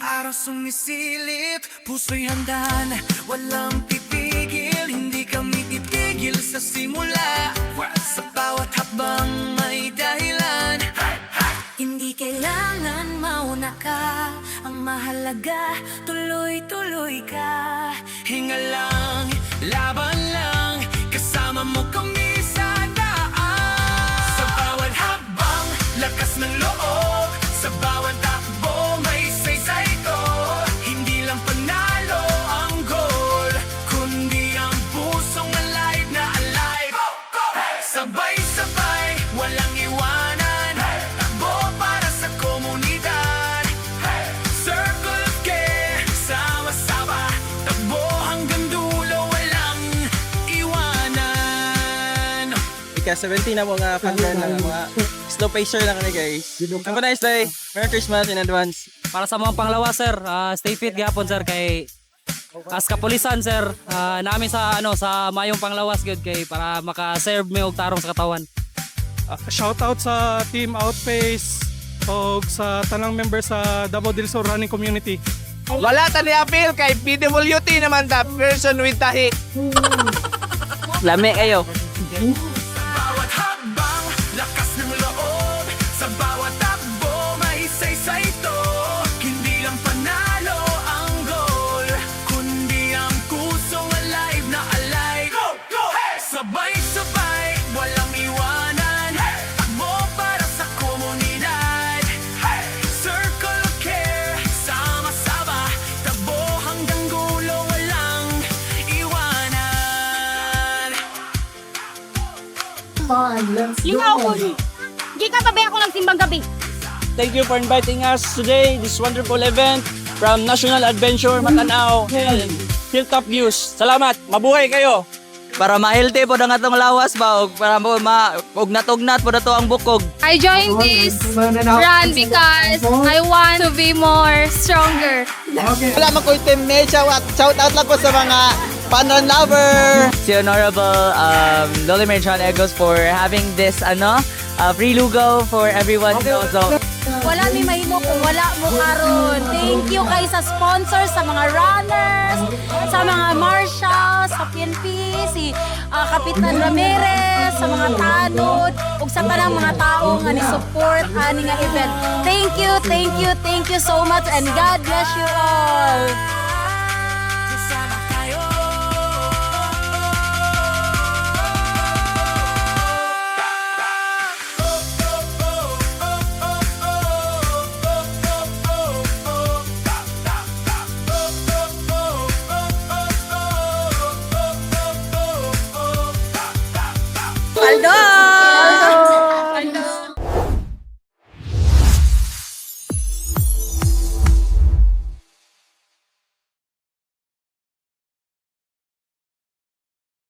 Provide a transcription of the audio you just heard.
Araw sumisilip, puso'y handaan, walang pipigil, hindi kami titigil sa simula. Sa bawat habang may dahilan, hindi kailangan mauna ka, ang mahalaga tuloy-tuloy ka. Hinga lang, laban lang, kasama mo kami sa daan. Sa bawat habang lakas ng loob, sa bawat takbo may saysay ko. Hindi lang panalo ang goal, kundi ang pusong alive na alive. Sabay-sabay, walang iwanan, takbo para sa komunidad. Circle of care, sama-sama, takbo hanggang dulo, walang iwanan. Ika-17 na mga fan ng mga slow pacer na kami guys. Have a nice day. Merry Christmas in advance. Para sa mga panglawas sir, stay fit gapon sir kay as kapulisan sir, namin sa sa mayong panglawas gud kay para maka-serve mi og tarong sa katawan. Shoutout sa Team Outpace o sa tanang member sa Davao del Sur Running Community. Wala ta ni appeal kay PWT naman ta, person with tahi. Lami kayo. Bawat habang lakas ng loob, sa bawat takbo may saysay to. Hindi lang panalo ang goal, kundi ang kusong alive na alive. Sabay-sabay, walang iwanan, takbo para sa komunidad. Circle of care, sama-sama, takbo hanggang gulo, walang iwanan. Lingaw ko. Di ka pabaya ko nagsimbang gabi. Thank you for inviting us today, this wonderful event from National Adventure Matanao and Hilltop Views. Salamat, mabuhay kayo. Para ma-healthy po ang atong lawas ba, para mo ugnat-ugnat po na to ang bukog. I joined this run because I want to be more stronger. Wala man ko teammate, shout out lang po sa mga fun run lover. Si Honorable Loli Merchan Egos for having this free lugaw for everyone. So, Wala mi mahimo kung wala mo karon. Thank you kay sa sponsors, sa mga runners, sa mga marshals, sa PNP, si Kapitan Ramirez, sa mga tanod, ug sa tanang mga tao nga ni-support ani nga event. Thank you so much and God bless you all.